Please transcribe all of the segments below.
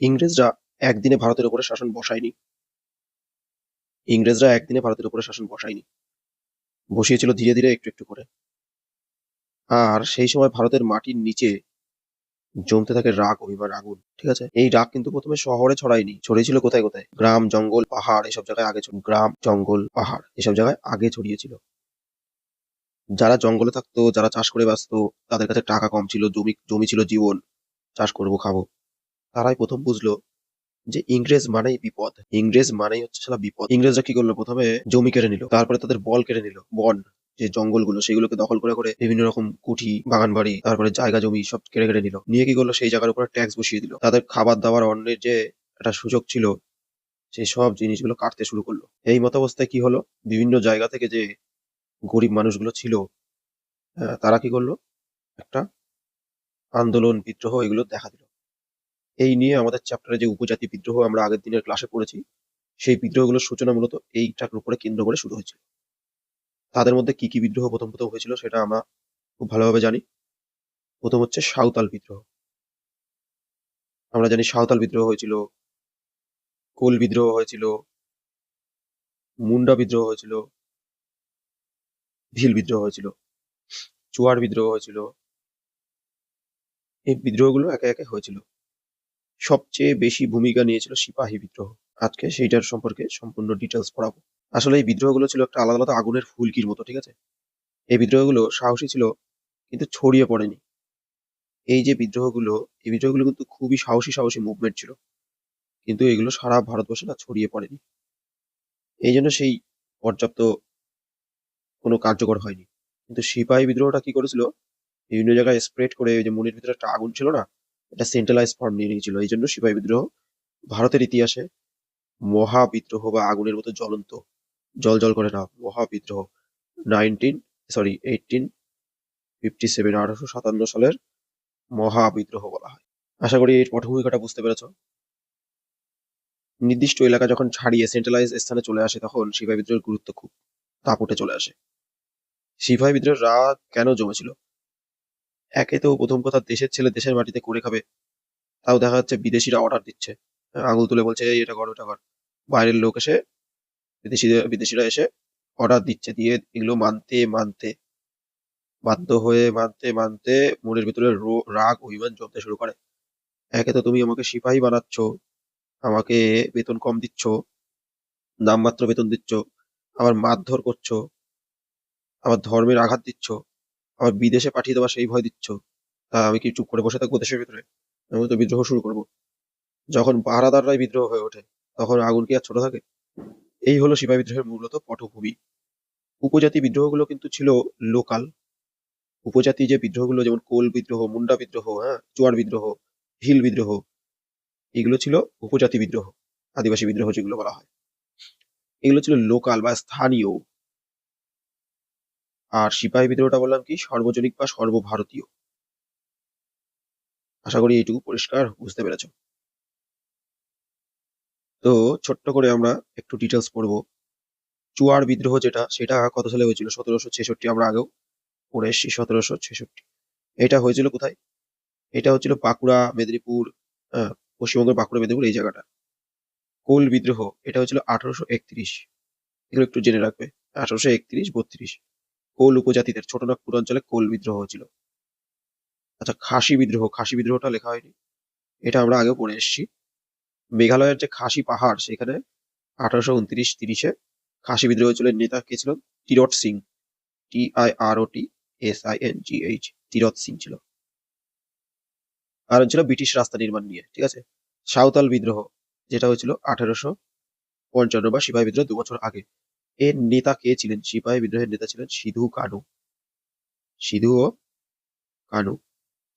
ইংরেজরা একদিনে ভারতের উপরে শাসন বসায়নি। ইংরেজরা একদিনে ভারতের উপরে শাসন বসায়নি। বসিয়েছিল ধীরে ধীরে একটু একটু করে। আর সেই সময় ভারতের মাটির নিচে জমতে থাকে রাগ, অভিমান, আগুন। ঠিক আছে? এই রাগ কিন্তু প্রথমে শহরে ছড়ায়নি, ছড়িয়েছিল কোথায় কোথায়? গ্রাম, জঙ্গল, পাহাড় এসব জায়গায় আগে গ্রাম, জঙ্গল, পাহাড় এসব জায়গায় আগে ছড়িয়েছিল। যারা জঙ্গলে থাকতো, যারা চাষ করে বাঁচতো, তাদের কাছে টাকা কম ছিল, জমি জমি ছিল জীবন, চাষ করবো খাবো, তারাই প্রথম বুঝলো যে ইংরেজ মানেই বিপদ। ইংরেজ মানেই হচ্ছে শালা বিপদ। ইংরেজরা কি করলো? প্রথমে জমি কেড়ে নিল, তারপরে তাদের বল কেড়ে নিল, বন যে জঙ্গলগুলো সেগুলোকে দখল করে করে বিভিন্ন রকম কুঠি, বাগান বাড়ি, তারপরে জায়গা জমি সব কেড়ে কেড়ে নিল। নিয়ে কি করলো? সেই জায়গার উপরে ট্যাক্স বসিয়ে দিল। তাদের খাবার দাবার, অন্যের যে একটা সুযোগ ছিল, সেই সব জিনিসগুলো কাটতে শুরু করলো। এই মতাবস্থায় কি হলো? বিভিন্ন জায়গা থেকে যে গরিব মানুষগুলো ছিল, তারা কি করলো? একটা আন্দোলন, বিদ্রোহ এগুলো দেখা দিল। এই নিয়ে আমাদের চ্যাপ্টারে যে উপজাতি বিদ্রোহ আমরা আগের দিনের ক্লাসে পড়েছি, সেই বিদ্রোহগুলোর সূচনা মূলত এইটার উপরে কেন্দ্র করে শুরু হয়েছিল। তাদের মধ্যে কি কি বিদ্রোহ প্রথম প্রথম হয়েছিল সেটা আমরা খুব ভালোভাবে জানি। প্রথম হচ্ছে সাঁওতাল বিদ্রোহ। আমরা জানি সাঁওতাল বিদ্রোহ হয়েছিল, কোল বিদ্রোহ হয়েছিল, মুন্ডা বিদ্রোহ হয়েছিল, ভিল বিদ্রোহ হয়েছিল, চুয়ার বিদ্রোহ হয়েছিল। এই বিদ্রোহগুলো একে একে হয়েছিল। সবচেয়ে বেশি ভূমিকা নিয়েছিল সিপাহী বিদ্রোহ। আজকে সেইটার সম্পর্কে সম্পূর্ণ ডিটেলস পড়াবো। আসলে এই বিদ্রোহগুলো ছিল একটা আলাদা আলাদা আগুনের ফুলকির মতো। ঠিক আছে? এই বিদ্রোহগুলো সাহসী ছিল, কিন্তু ছড়িয়ে পড়েনি। এই যে বিদ্রোহগুলো, এই বিদ্রোহগুলো কিন্তু খুবই সাহসী সাহসী মুভমেন্ট ছিল, কিন্তু এগুলো সারা ভারতবর্ষে না ছড়িয়ে পড়েনি। এই জন্য সেই পর্যাপ্ত কোনো কার্যকর হয়নি। কিন্তু সিপাহী বিদ্রোহটা কি করেছিল? বিভিন্ন জায়গায় স্প্রেড করে, ওই যে মনের ভিতরে একটা আগুন ছিল না, এটা সেন্ট্রালাইজ ফর্ম নিয়ে নিয়েছিল। এই জন্য সিপাহী বিদ্রোহ ভারতের ইতিহাসে মহাবিদ্রোহ বা আগুনের মতো জ্বলন্ত, জল জল করে না, মহাবিদ্রোহ 1857 1857 সালের মহাবিদ্রোহ বলা হয়। আশা করি এর পটভূমিকাটা বুঝতে পেরেছ। নির্দিষ্ট এলাকা যখন ছাড়িয়ে সেন্ট্রালাইজ স্থানে চলে আসে, তখন সিপাহী বিদ্রোহের গুরুত্ব খুব দাপটে চলে আসে। সিপাহী বিদ্রোহের রাগ কেন জমেছিল? একে তো প্রথম কথা, দেশের ছেলে দেশের মাটিতে করে খাবে, তাও দেখা যাচ্ছে বিদেশিরা অর্ডার দিচ্ছে, আঙুল তুলে বলছে এই এটা কর ওটা কর। বাইরের লোক এসে, বিদেশিরা এসে অর্ডার দিচ্ছে, দিয়ে এগুলো মানতে মানতে, বাধ্য হয়ে মানতে মানতে মনের ভিতরে রাগ অভিমান জমতে শুরু করে। একে তো তুমি আমাকে সিপাহী বানাচ্ছ, আমাকে বেতন কম দিচ্ছ, নামমাত্র বেতন দিচ্ছ, আবার মারধর করছো, আবার ধর্মের আঘাত দিচ্ছ, আবার বিদেশে পাঠিয়ে দেওয়া সেই ভয় দিচ্ছ। তা আমি কি চুপ করে বসে থাকবো দেশের ভিতরে? আমি তো বিদ্রোহ শুরু করবো। যখন পাহারাদাররাই বিদ্রোহ হয়ে ওঠে, তখন আগুন কি আর ছোট থাকে? এই হলো সিপাহী বিদ্রোহের মূলত পটভূমি। উপজাতি বিদ্রোহগুলো কিন্তু ছিল লোকাল। উপজাতি যে বিদ্রোহগুলো, যেমন কোল বিদ্রোহ, মুন্ডা বিদ্রোহ, চুয়ার বিদ্রোহ, ভিল বিদ্রোহ, এগুলো ছিল উপজাতি বিদ্রোহ, আদিবাসী বিদ্রোহ যেগুলো বলা হয়। এগুলো ছিল লোকাল বা স্থানীয়। আর সিপাহী বিদ্রোহটা বললাম কি, সর্বজনিক বা সর্বভারতীয়। আশা করি এইটুকু পরিষ্কার বুঝতে পেরেছ। তো ছোট্ট করে আমরা একটু ডিটেলস পড়বো। চুয়ার বিদ্রোহ যেটা, সেটা কত সালে হয়েছিল? 1766। আমরা আগেও পড়ে এসেছি 1766। এটা হয়েছিল কোথায়? এটা হচ্ছিল বাঁকুড়া, মেদিনীপুর, আহ পশ্চিমবঙ্গের বাঁকুড়া, মেদিনীপুর এই জায়গাটা। কোল বিদ্রোহ এটা হয়েছিল 1831। এগুলো একটু জেনে রাখবে। 1831-32 কোল উপজাতিদের ছোটনাগপুর অঞ্চলে কোল বিদ্রোহ হয়েছিল। আচ্ছা, খাসি বিদ্রোহ, খাসি বিদ্রোহটা লেখা হয়নি, এটা আমরা আগেও পড়ে এসেছি। মেঘালয়ের যে খাসি পাহাড়, সেখানে 1829-30-এ খাসি বিদ্রোহ হয়েছিল। নেতা কে ছিল? টিরট সিং, TIROTSINGH, টিরট সিং ছিল। আর হচ্ছিল ব্রিটিশ রাস্তা নির্মাণ নিয়ে। ঠিক আছে? সাঁওতাল বিদ্রোহ যেটা হয়েছিল 1855 বা সিপাহী বিদ্রোহ 2 বছর আগে। এর নেতা কে ছিলেন? সিপাহী বিদ্রোহের নেতা ছিলেন সিধু কানু। সিধু ও কানু।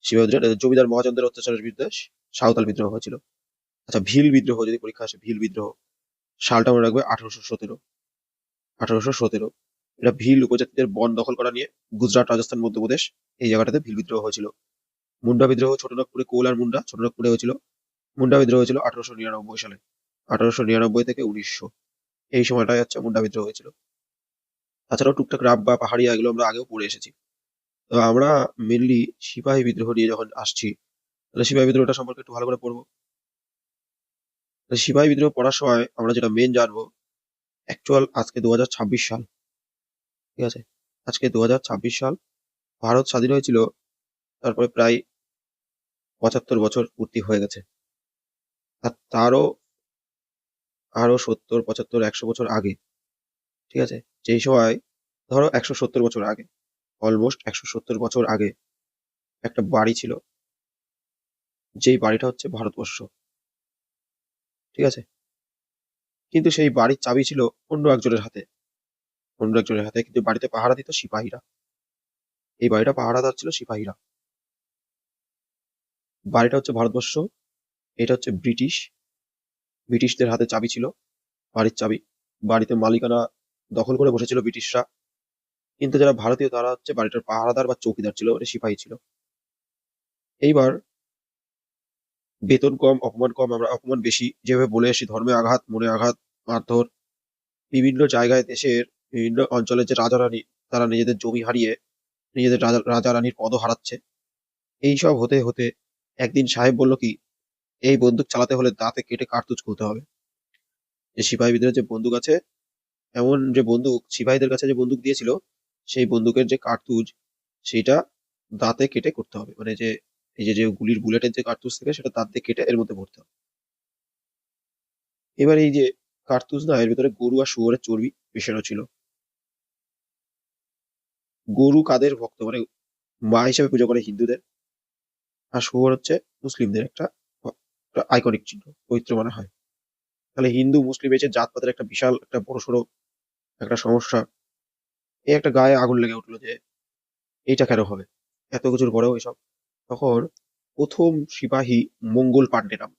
সিপাহী বিদ্রোহ জমিদার মহাজনদের অত্যাচারের বিরুদ্ধে সাঁওতাল বিদ্রোহ হয়েছিল। আচ্ছা, ভিল বিদ্রোহ যদি পরীক্ষা আসে, ভিল বিদ্রোহ সালটা মনে রাখবে 1817। 1817 এটা ভিল উপজাতিদের বন দখল করা নিয়ে গুজরাট, রাজস্থান, মধ্যপ্রদেশ এই জায়গাটাতে ভিল বিদ্রোহ হয়েছিল। মুন্ডা বিদ্রোহ ছোটনাগপুরে, কোল আর মুন্ডা ছোটনাগপুরে হয়েছিল। মুন্ডা বিদ্রোহ হয়েছিল 1899 সালে। 1899 থেকে 1900 এই সময়টাই হচ্ছে মুন্ডা বিদ্রোহ হয়েছিল। তাছাড়াও টুকটাক রাব বা পাহাড়িয়া এগুলো আমরা আগেও পড়ে এসেছি। তো আমরা মেনলি সিপাহী বিদ্রোহ নিয়ে যখন আসছি, তাহলে সিপাহী বিদ্রোহটা সম্পর্কে একটু ভালো করে পড়বো। তো সিপাহী বিদ্রোহ পড়ার সময় আমরা যেটা মেন জানবো, অ্যাকচুয়াল আজকে 2026 সাল, ঠিক আছে? আজকে 2026 সাল, ভারত স্বাধীন হয়েছিল, তারপরে প্রায় 75 বছর পূর্তি হয়ে গেছে। আর তারও আরো 70, 75, 100 বছর আগে, ঠিক আছে? যেই সময় ধরো 170 বছর আগে, অলমোস্ট 170 বছর আগে একটা বাড়ি ছিল, যেই বাড়িটা হচ্ছে ভারতবর্ষ, ঠিক আছে? কিন্তু সেই বাড়ির চাবি ছিল অন্য একজনের হাতে, অন্য একজনের হাতে, কিন্তু বাড়িতে পাহারা দিত সিপাহীরা। এই বাড়িটা পাহারাদার ছিল সিপাহীরা। বাড়িটা হচ্ছে ভারতবর্ষ, এটা হচ্ছে ব্রিটিশ, ব্রিটিশদের হাতে চাবি ছিল, বাড়ির চাবি। বাড়িতে মালিকানা দখল করে বসেছিল ব্রিটিশরা, কিন্তু যারা ভারতীয় তারা হচ্ছে বাড়িটার পাহারাদার বা চৌকিদার ছিল, মানে সিপাহী ছিল। এইবার বেতন কম, অপমান কম, আমরা অপমান বেশি, যেভাবে বলে আসি, ধর্মে আঘাত, মনে আঘাত, মারধর, বিভিন্ন জায়গায় দেশের বিভিন্ন অঞ্চলের যে রাজা রানী, তারা নিজেদের জমি হারিয়ে নিজেদের রাজা রাজা রানীর পদও হারাচ্ছে। এইসব হতে হতে একদিন সাহেব বলল কি, এই বন্দুক চালাতে হলে দাঁতে কেটে কার্তুজ খুলতে হবে। যে সিপাহী বিদ্রোহের যে বন্দুক আছে, এমন যে বন্দুক সিপাহীদের কাছে যে বন্দুক দিয়েছিল, সেই বন্দুকের যে কার্তুজ, সেইটা দাঁতে কেটে করতে হবে। মানে যে এই যে যে গুলির বুলেটের যে কার্তুজ থাকে, সেটা দাঁত দিয়ে কেটে এর মধ্যে ভরতে হবে। এবার এই যে কার্তুজ না, এর ভিতরে গরু আর শুয়োরের চর্বি মেশানো ছিল। গরু কাদের ভক্ত, মানে মা হিসেবে পুজো করে হিন্দুদের, আর শুয়োর হচ্ছে মুসলিমদের একটা আইকনিক চিহ্ন, পবিত্র মনে হয়। তাহলে হিন্দু মুসলিম এই যে জাতপাতের একটা বিশাল একটা বড়সড় একটা সমস্যা, এই একটা গায়ে আগুন লেগে উঠলো যে এইটা কেন হবে, এত কিছুর পরেও এসব। তখন প্রথম সিপাহী মঙ্গল পাণ্ডে নাম,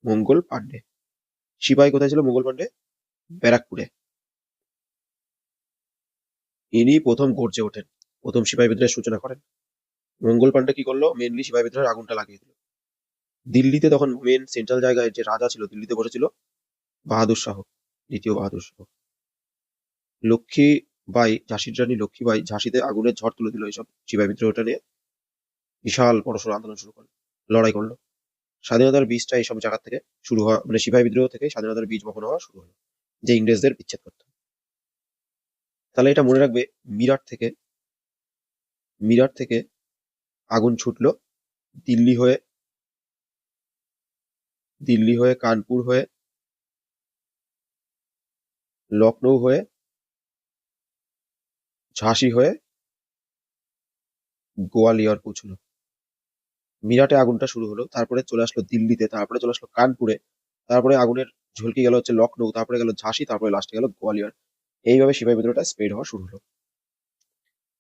মঙ্গল পাণ্ডে। সিপাহী কোথায় ছিল মঙ্গল পাণ্ডে? ব্যারাকপুরে। ইনি প্রথম গর্জে ওঠেন, প্রথম সিপাহী বিদ্রোহের সূচনা করেন। মঙ্গল পাণ্ডে কি করলো, মেনলি সিপাহী বিদ্রোহের আগুনটা লাগিয়ে দিল। দিল্লিতে তখন মেন সেন্ট্রাল জায়গায় যে রাজা ছিল, দিল্লিতে বসেছিল বাহাদুর শাহ, দ্বিতীয় বাহাদুর শাহ। লক্ষ্মীবাই, ঝাঁসির রানী লক্ষ্মীবাই ঝাঁসিতে আগুনের ঝড় তুলে দিল এইসব সিপাহী বিদ্রোহটা নিয়ে, বিশাল বড়সড় আন্দোলন শুরু করলো, লড়াই করলো। স্বাধীনতার বীজটা এইসব জায়গা থেকে শুরু হওয়া, মানে সিপাহী বিদ্রোহ থেকে স্বাধীনতার বীজ বপন হওয়া শুরু হলো, যে ইংরেজদের বিচ্ছেদ করতে। তাহলে এটা মনে রাখবে, মিরাট থেকে, মিরাট থেকে আগুন ছুটলো দিল্লি হয়ে, দিল্লি হয়ে, কানপুর হয়ে, লখনৌ হয়ে, ঝাঁসি হয়ে, গোয়ালিয়র পৌঁছলো। মিরাটে আগুনটা শুরু হলো, তারপরে চলে আসলো দিল্লিতে, তারপরে চলে আসলো কানপুরে, তারপরে আগুনের ঝুলকি গেল হচ্ছে লখনৌ, তারপরে গেল ঝাঁসি, তারপরে লাস্টে গেল গোয়ালিয়র। এইভাবে সিপাহী বিদ্রোহটা স্প্রেড হওয়া শুরু হলো।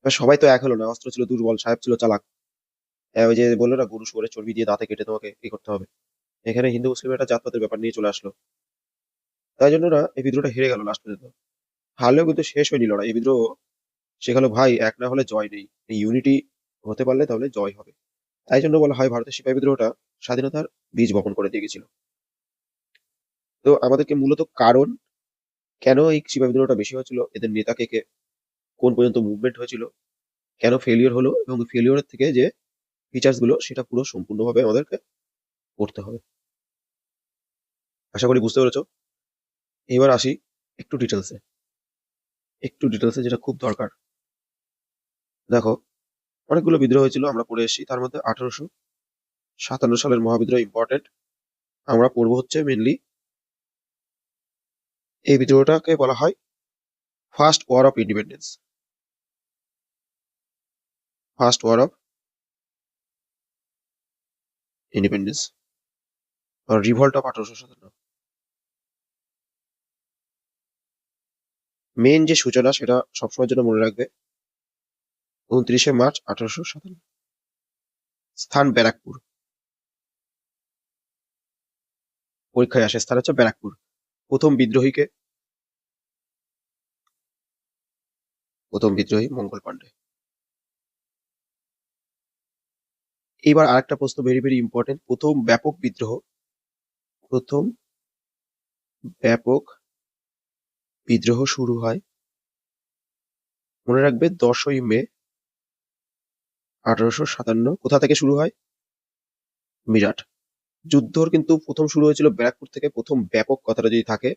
এবার সবাই তো এক হলো না, অস্ত্র ছিল দুর্বল, সাহেব ছিল চালাক। ওই যে বললো না, গরু শুয়োরের চর্বি দিয়ে দাঁতে কেটে তোমাকে কি করতে হবে, এখানে হিন্দু মুসলিমের একটা জাতপাতের ব্যাপার নিয়ে চলে আসলো। তাই জন্য না এই বিদ্রোহটা হেরে গেল লাস্ট পর্যন্ত। হারলেও কিন্তু শেষ হয়নি লড়াই, এই বিদ্রোহ শেখালো ভাই, এক না হলে জয় নেই, এই ইউনিটি হতে পারলে তাহলে জয় হবে। তাই জন্য বলা হয় ভারতের সিপাহী বিদ্রোহটা স্বাধীনতার বীজ বপন করে দিয়ে গেছিল। তো আমাদেরকে মূলত কারণ, কেন এই সিপাহী বিদ্রোহটা বেশি হয়েছিল, এদের নেতা কে কে, কোন পর্যন্ত মুভমেন্ট হয়েছিল, কেন ফেলিওর হলো, এবং ফেলিওরের থেকে যে ফিচার্স গুলো, সেটা পুরো সম্পূর্ণভাবে আমাদেরকে পড়তে হবে। আশা করি বুঝতে পেরেছো। এবার আসি একটু ডিটেলসে, একটু ডিটেলসে, যেটা খুব দরকার। দেখো, অনেকগুলো বিদ্রোহ হয়েছিল আমরা পড়ে এসেছি, তার মধ্যে 1857 সালের মহাবিদ্রোহ ইম্পর্টেন্ট। আমরা পড়বো হচ্ছে মেনলি, এই বিদ্রোহটাকে বলা হয় first war of independence, first war of independence, revolt of 1857। Main যে সূচনা, সেটা সবসময়ের জন্য মনে রাখবে, 29শে মার্চ 1857, স্থান ব্যারাকপুর। পরীক্ষায় আসে, স্থান হচ্ছে ব্যারাকপুর। প্রথম বিদ্রোহীকে, প্রথম বিদ্রোহী মঙ্গল পাণ্ডে। এবার আরেকটা প্রশ্ন, ভেরি ভেরি ইম্পর্টেন্ট, প্রথম ব্যাপক বিদ্রোহ, প্রথম ব্যাপক বিদ্রোহ শুরু হয়, মনে রাখবে, 10ই মে 1857। কোথা থেকে শুরু হয়? মিরাট। যুদ্ধর কিন্তু প্রথম শুরু হয়েছিল ব্যারাকপুর থেকে। প্রথম ব্যাপক কথাটা যদি থাকে,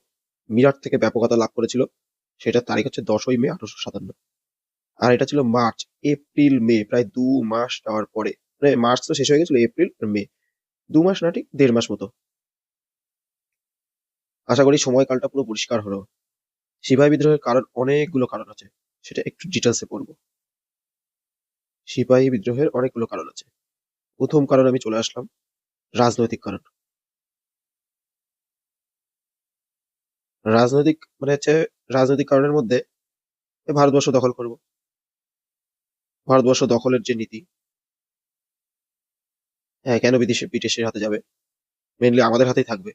মিরাট থেকে ব্যাপকতা লাভ করেছিল, সেটার তারিখ হচ্ছে 10ই মে 1857। আর এটা ছিল মার্চ, এপ্রিল, মে, প্রায় 2 মাস যাওয়ার পরে, মানে মার্চ তো শেষ হয়ে গেছিল, এপ্রিল আর মে, 2 মাস না, ঠিক 1.5 মাস মতো। আশা করি সময়কালটা পুরো পরিষ্কার হলো। সিপাহী বিদ্রোহের কারণ, অনেকগুলো কারণ আছে, সেটা একটু ডিটেলসে পড়বো। সিপাহী বিদ্রোহের অনেকগুলো কারণ আছে। প্রথম কারণ আমি চলে আসলাম, রাজনৈতিক কারণ। রাজনৈতিক মানে হচ্ছে, রাজনৈতিক কারণের মধ্যে ভারতবর্ষ দখল করব। ভারতবর্ষ দখলের যে নীতি, হ্যাঁ, কেন ব্রিটিশের হাতে যাবে, মেনলি আমাদের হাতেই থাকবে।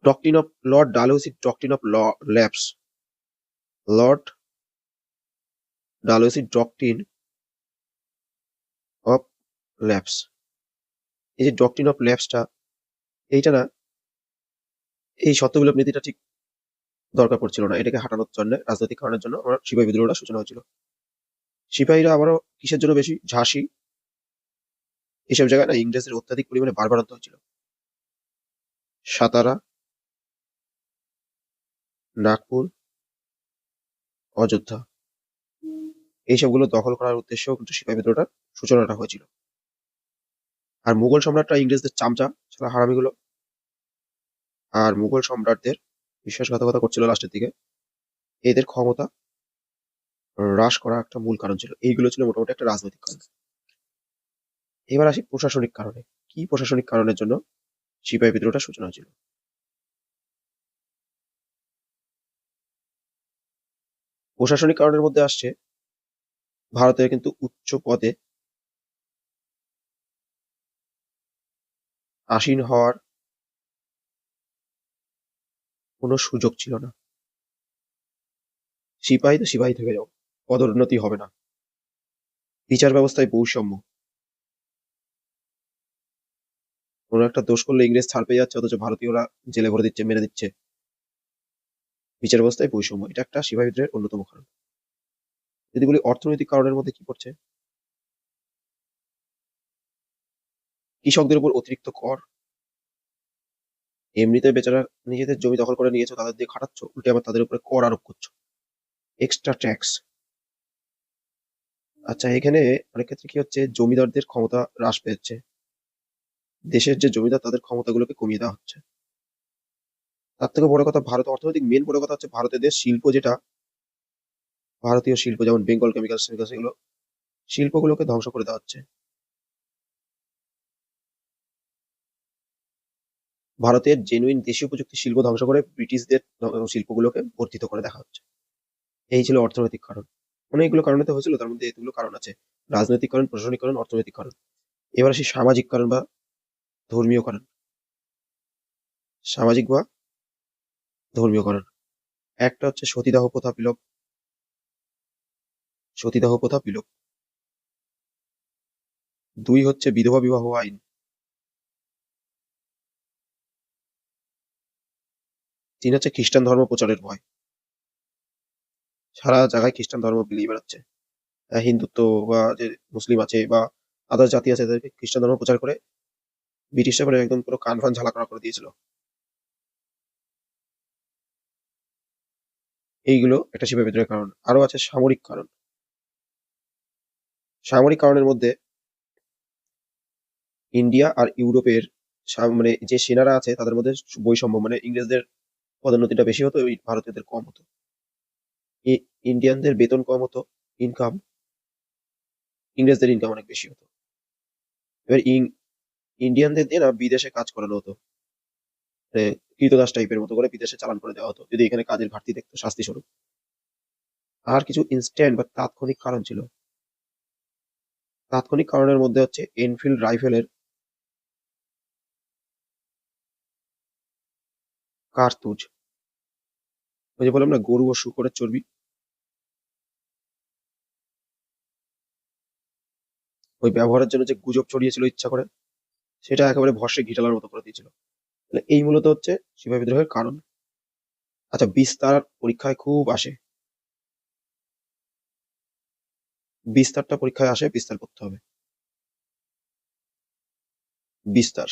Doctrine of Lord Dalhousie, doctrine of lapse, Lord Dalhousie doctrine of lapse. এই যে ডক্ট্রিন অফ ল্যাপসটা, এইটা না, এই সত্যবিলোপ নীতিটা ঠিক দরকার পড়ছিল না, এটাকে হাঁটানোর জন্য, রাজনৈতিক কারণের জন্য আমার সিপাহী বিদ্রোহটা সূচনা হয়েছিল। সিপাহীরা আবারও কিসের জন্য বেশি, ঝাঁসি, এসব জায়গায় না ইংরেজদের অত্যাধিক পরিমাণে বারবারান্ত হয়েছিল। সাতারা, নাগপুর, অযোধ্যা, এইসবগুলো দখল করার উদ্দেশ্যেও কিন্তু সিপাহী বিদ্রোহটার সূচনাটা হয়েছিল। আর মুঘল সম্রাটরা ইংরেজদের চামচা ছাড়া হারামিগুলো, আর মুঘল সম্রাটদের বিশ্বাসঘাতকতা করছিল লাস্টের দিকে, এদের ক্ষমতা হ্রাস করা একটা মূল কারণ ছিল। এইগুলো ছিল মোটামুটি একটা রাজনৈতিক কারণ। এবার আসি প্রশাসনিক কারণে। কি প্রশাসনিক কারণের জন্য সিপাহী বিদ্রোহটা সূচনা হয়েছিল? প্রশাসনিক কারণের মধ্যে আসছে, ভারতের কিন্তু উচ্চ পদে আসীন হওয়ার কোনো সুযোগ ছিল না। সিপাহী তো সিপাহী থেকে যাও, পদোন্নতি হবে না। বিচার ব্যবস্থায় বৈষম্য, কোনো একটা দোষ করলে ইংরেজ ছাড় পেয়ে যাচ্ছে, অথচ ভারতীয়রা জেলে ভরে দিচ্ছে, মেরে দিচ্ছে। বিচার ব্যবস্থায় বৈষম্য, এটা একটা সিপাহী বিদ্রোহের অন্যতম কারণ। যদি বলি অর্থনৈতিক কারণের মধ্যে কি পড়ছে, কৃষকদের উপর অতিরিক্ত কর। এমনিতে বেচারা নিজেদের জমি দখল করে নিয়েছো, তাদের দিয়ে খাটাচ্ছ, উল্টে আবার তাদের উপরে কর আরোপ করছো, এক্সট্রা ট্যাক্স। আচ্ছা, এখানে অনেক ক্ষেত্রে কি হচ্ছে, জমিদারদের ক্ষমতা হ্রাস পেয়েছে, দেশের যে জমিদার তাদের ক্ষমতাগুলোকে কমিয়ে দেওয়া হচ্ছে। তার থেকে বড় কথা, ভারত অর্থনৈতিক মেন বড় কথা হচ্ছে ভারতের শিল্প, যেটা ভারতীয় শিল্প, যেমন বেঙ্গল কেমিক্যালস, এগুলো শিল্পগুলোকে ধ্বংস করে দেওয়া হচ্ছে। ভারতের জেনুইন দেশীয় প্রযুক্তি শিল্প ধ্বংস করে ব্রিটিশদের শিল্পগুলোকে বর্ধিত করে দেখা হচ্ছে। এই ছিল অর্থনৈতিক কারণ। অনেকগুলো কারণে তো হয়েছিল, তার মধ্যে এতগুলো কারণ আছে, রাজনৈতিক কারণ, প্রশাসনিক কারণ, অর্থনৈতিক কারণ। এবার আসি সামাজিক কারণ বা ধর্মীয় কারণ। সামাজিক বা ধর্মীয় কারণ, একটা হচ্ছে সতীদাহ প্রথা বিলোপ, সতীদাহ প্রথা বিলোপ। দুই হচ্ছে বিধবা বিবাহ আইন। তিন হচ্ছে খ্রিস্টান ধর্ম প্রচারের ভয়। সারা জায়গায় খ্রিস্টান ধর্ম বিলিয়ে বেড়াচ্ছে। হিন্দুত্ব বা যে মুসলিম আছে বা আদার জাতি আছে, তাদেরকে খ্রিস্টান ধর্ম প্রচার করে ব্রিটিশরা মানে একদম পুরো কান ফান ঝালা করে দিয়েছিল। এইগুলো একটা সিপাহী বিদ্রোহের কারণ। আরো আছে সামরিক কারণ। সামরিক কারণের মধ্যে ইন্ডিয়া আর ইউরোপের মানে যে সেনারা আছে তাদের মধ্যে বৈষম্য, মানে ইংরেজদের পদোন্নতিটা বেশি হতো, ওই ভারতীয়দের কম হতো। ইন্ডিয়ানদের বেতন কম হতো, ইনকাম, ইংরেজদের ইনকাম অনেক বেশি হতো। এবার ইন্ডিয়ানদের দিয়ে না বিদেশে কাজ করানো হতো, মানে কৃতদাস টাইপের মতো করে বিদেশে চালান করে দেওয়া হতো, যদি এখানে কাজের ঘাটতি দেখতো শাস্তি স্বরূপ। আর কিছু ইনস্ট্যান্ট বা তাৎক্ষণিক কারণ ছিল। তাৎক্ষণিক কারণের মধ্যে হচ্ছে এনফিল্ড রাইফেলের কার্তুজ, ওই যে বললাম না গরু ও শূকরের চর্বি, ওই ব্যবহারের জন্য যে গুজব ছড়িয়েছিল ইচ্ছা করে, সেটা একেবারে ভস্মে ঘিটালার মতো করে দিয়েছিল। তাহলে এই মূলত হচ্ছে সিপাহী বিদ্রোহের কারণ। আচ্ছা, বিস্তার পরীক্ষায় খুব আসে, বিস্তারটা পরীক্ষায় আসে, বিস্তার করতে হবে। বিস্তার,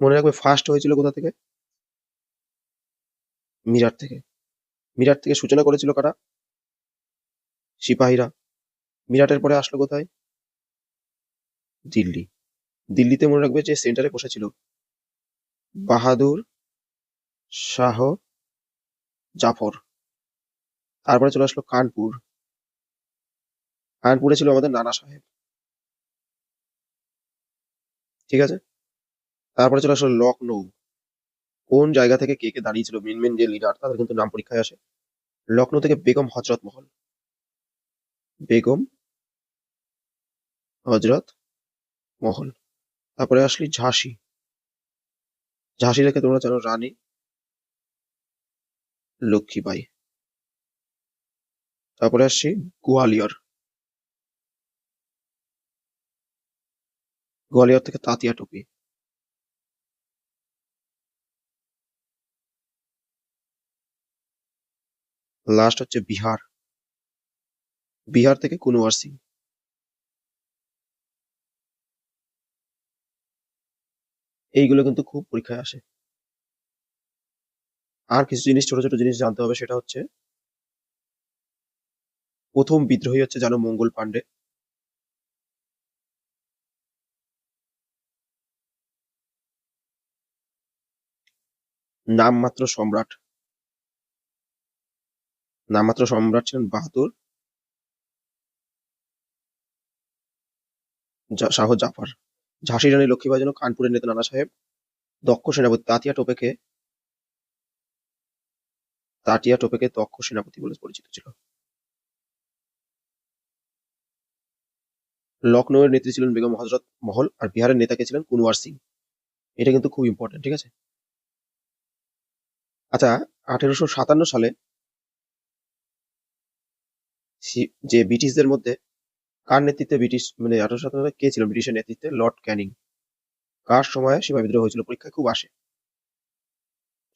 মনে রাখবে ফার্স্ট হয়েছিল কোথা থেকে? মিরাট থেকে। মিরাট থেকে সূচনা করেছিল কারা? সিপাহীরা। মিরাটের পরে আসলো কোথায়? দিল্লি। দিল্লিতে মনে রাখবে যে সেন্টারে বসেছিল বাহাদুর শাহ জাফর। তারপরে চলে আসলো কানপুর। কানপুরে ছিল আমাদের নানা সাহেব। ঠিক আছে? তারপরে চলে আসলো লখনৌ। কোন জায়গা থেকে কে কে দাঁড়িয়েছিল মেন মেন যে লিডার তাদের কিন্তু নাম পরীক্ষায় আসে। লখনৌ থেকে বেগম হজরত মহল। বেগম হজরত মহল। তারপরে আসলি ঝাঁসি। ঝাঁসি রেখে তোমরা জানো রানী লক্ষ্মীবাই। তারপরে আসছি গোয়ালিয়র। গোয়ালিয়র থেকে তাতিয়া টুপি। লাস্ট হচ্ছে বিহার। বিহার থেকে কুনওয়ার সিং। এইগুলো কিন্তু খুব পরীক্ষায় আসে। আর কিছু জিনিস ছোট ছোট জিনিস জানতে হবে, সেটা হচ্ছে প্রথম বিদ্রোহী হচ্ছে জানো মঙ্গল পান্ডে। নামমাত্র সম্রাট। নামমাত্র সম্রাট ছিলেন বাহাদুর শাহ জাফর। ঝাঁসি রানী লক্ষ্মীবাই যেন কানপুরের নেতা নানা সাহেব। দক্ষ সেনাপতি তাতিয়া টোপেকে দক্ষ সেনাপতি বলে পরিচিত ছিল। লখনৌয়ের নেত্রী ছিলেন বেগম হজরত মহল, আর বিহারের নেতা কে ছিলেন কুনওয়ার সিং। এটা কিন্তু খুব ইম্পর্টেন্ট, ঠিক আছে? আচ্ছা, 1857 সালে যে ব্রিটিশদের মধ্যে কার নেতৃত্বে ব্রিটিশ মানে 1857 কে ছিল ব্রিটিশের নেতৃত্বে? লর্ড ক্যানিং। কার সময় সিপাহী বিদ্রোহ হয়েছিল? পরীক্ষায় খুব আসে।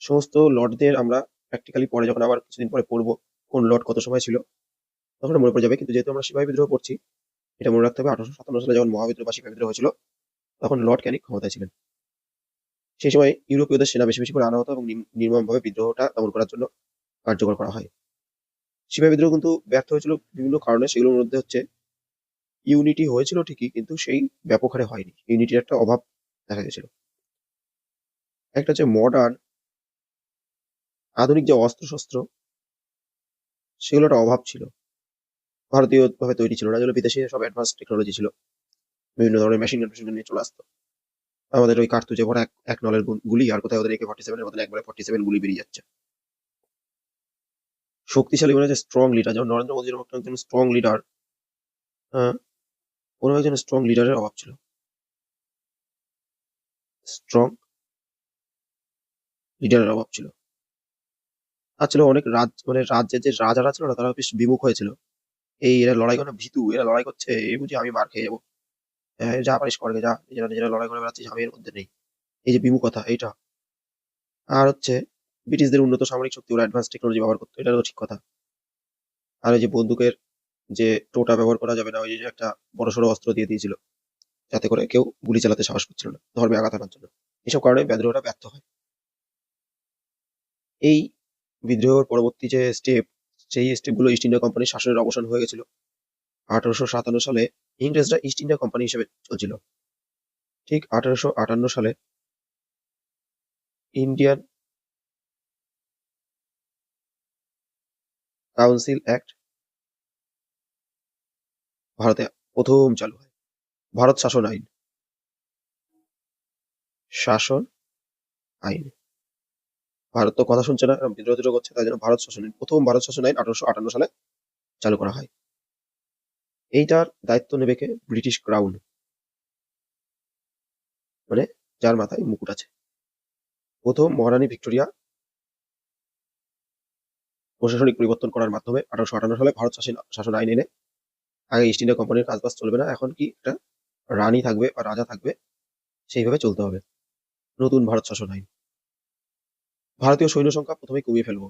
সমস্ত লর্ডদের আমরা প্র্যাকটিক্যালি পরে যখন আবার কিছুদিন পরে পড়বো কোন লর্ড কত সময় ছিল তখন মনে পড়ে যাবে, কিন্তু যেহেতু আমরা সিপাহী বিদ্রোহ পড়ছি এটা মনে রাখতে হবে 1857 সালে যখন মহাবিদ্রোহ বা সিপাহী বিদ্রোহ হয়েছিল তখন লর্ড ক্যানিং ক্ষমতায় ছিলেন। সেই সময় ইউরোপীয়দের সেনা বেশি বেশি করে আনা হতো এবং নির্মমভাবে বিদ্রোহটা দমন করার জন্য কার্যকর করা হয়। সিপাহী বিদ্রোহ কিন্তু ব্যর্থ হয়েছিল বিভিন্ন কারণে, সেগুলোর মধ্যে হচ্ছে ইউনিটি হয়েছিল ঠিকই কিন্তু সেই ব্যাপক হারে হয়নি, ইউনিটির একটা অভাব দেখা গেছিল। একটা হচ্ছে মডার্ন আধুনিক যে অস্ত্র শস্ত্র সেগুলো একটা অভাব ছিল, ভারতীয় ভাবে তৈরি ছিল না, যেগুলো বিদেশি সব অ্যাডভান্স টেকনোলজি ছিল, বিভিন্ন ধরনের মেশিন নিয়ে চলে আসতো। আমাদের ওই কার্তুজে ভরা এক নলের গুলি, আর কোথায় ওদের AK-47 এর মতন একবারে 47 গুলি বেরিয়ে যাচ্ছে। শক্তিশালী মানে হচ্ছে স্ট্রং লিডার, যেমন নরেন্দ্র মোদীর মতো একজন স্ট্রং লিডার, হ্যাঁ, কোনো একজন স্ট্রং লিডারের অভাব ছিল। স্ট্রং লিডারের অভাব ছিল। আর ছিল অনেক মানে রাজ্যের যে রাজারা ছিল না তারা বেশ বিমুখ হয়েছিল। এরা লড়াই করে ভীতু, এরা লড়াই করছে এই বুঝি আমি মার খেয়ে যাবো, হ্যাঁ যা পারিস করবে যা, নিজেরা নিজেরা লড়াই করে বেড়াচ্ছিস আমি এর মধ্যে নেই, এই যে বিমুখতা এইটা। আর হচ্ছে ব্রিটিশদের উন্নত সামরিক শক্তি, ওরা অ্যাডভান্স টেকনোলজি ব্যবহার করতো, এটা তো ঠিক কথা। আর এই যে বন্দুকের যে টোটা ব্যবহার করা যাবে না, ওই যে একটা বড়সড় অস্ত্র দিয়ে দিয়েছিল যাতে করে কেউ গুলি চালাতে সাহস করছিল না ধর্মে আঘাত আনার জন্য। এসব কারণে বিদ্রোহটা ব্যর্থ হয়। এই বিদ্রোহের পরবর্তী যে স্টেপ, সেই স্টেপগুলো ইস্ট ইন্ডিয়া কোম্পানির শাসনের অবসান হয়ে গেছিল। 1857 সালে ইংরেজরা ইস্ট ইন্ডিয়া কোম্পানি হিসেবে চলছিল। ঠিক 1858 সালে ইন্ডিয়ান কাউন্সিল অ্যাক্ট ভারতে প্রথম চালু হয়। ভারত শাসন আইন। শাসন আইন। ভারত তো কথা শুনছে না, এরকম বিদ্রোহ টিদ্রোহ করছে, তাই জন্য প্রথম ভারত শাসন আইন 1858 সালে চালু করা হয়। এইটার দায়িত্ব নেবে কে? ব্রিটিশ ক্রাউন, মানে যার মাথায় মুকুট আছে। প্রথম মহারানী ভিক্টোরিয়া প্রশাসনিক পরিবর্তন করার মাধ্যমে 1858 সালে ভারত শাসন আইন এনে আগে ইস্ট ইন্ডিয়া কোম্পানির কাজবাজ চলবে না, এখন কি একটা রানী থাকবে বা রাজা থাকবে, সেইভাবে চলতে হবে। নতুন ভারত শাসন আইন। ভারতীয় সৈন্য সংখ্যা প্রথমে কমিয়ে ফেলবো,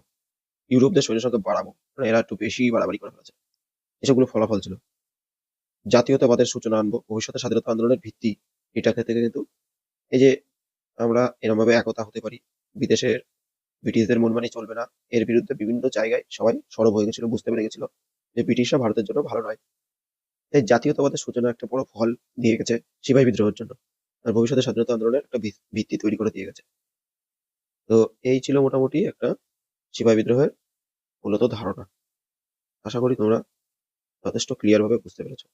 ইউরোপদের সৈন্য সংখ্যা বাড়াবো, মানে এরা একটু বেশি বাড়াবাড়ি করে ফেলেছে। এসবগুলো ফলাফল ছিল। জাতীয়তাবাদের সূচনা আনবো, ভবিষ্যতে স্বাধীনতা আন্দোলনের ভিত্তি এটা থেকে কিন্তু এই যে আমরা এরমভাবে একতা হতে পারি। বিদেশের ব্রিটিশদের মন মানি চলবে না। এর বিরুদ্ধে বিভিন্ন জায়গায় সবাই সরব হয়ে গেছিল, বুঝতে পেরে গেছিল যে ব্রিটিশরা ভারতের জন্য ভালো নয়। এই জাতীয়তাবাদের সূচনা একটা বড় ফল দিয়ে গেছে সিপাহী বিদ্রোহের জন্য। আর ভবিষ্যতে স্বাধীনতা আন্দোলনের একটা ভিত্তি তৈরি করে দিয়ে গেছে। তো এই ছিল মোটামুটি একটা সিপাহী বিদ্রোহের মূলত ধারণা। আশা করি তোমরা যথেষ্ট ক্লিয়ার ভাবে বুঝতে পেরেছো।